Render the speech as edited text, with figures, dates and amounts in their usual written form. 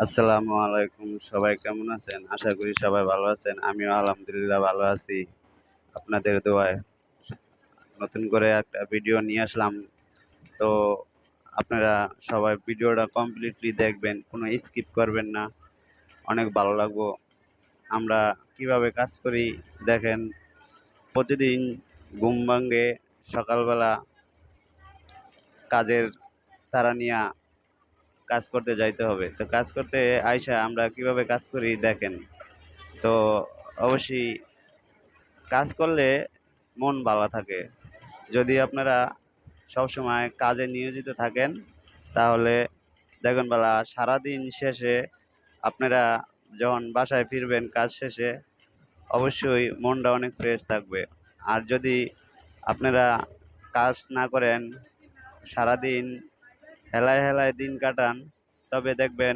আসসালামু আলাইকুম। সবাই কেমন আছেন? আশা করি সবাই ভালো আছেন। আমিও আলহামদুলিল্লাহ ভালো আছি। আপনাদের দোয়ায়। নতুন করে একটা ভিডিও নিয়ে আসলাম। তো আপনারা সবাই ভিডিওটা কমপ্লিটলি দেখবেন। কোনো স্কিপ করবেন না। অনেক ভালো লাগবো। আমরা কিভাবে কাজ করি দেখেন, প্রতিদিন ঘুম ভাঙ্গে সকালবেলা কাজের তাড়া নিয়া কাজ করতে যাইতে হবে। তো কাজ করতে আইসা আমরা কিভাবে কাজ করি দেখেন। তো অবশ্যই কাজ করলে মন ভালো থাকে। যদি আপনারা সবসময় কাজে নিয়োজিত থাকেন, তাহলে দেখবেন বেলা সারাদিন শেষে আপনারা যখন বাসায় ফিরবেন কাজ শেষে, অবশ্যই মনটা অনেক ফ্রেশ থাকবে। আর যদি আপনারা কাজ না করেন, সারাদিন হেলায় হেলায় দিন কাটান, তবে দেখবেন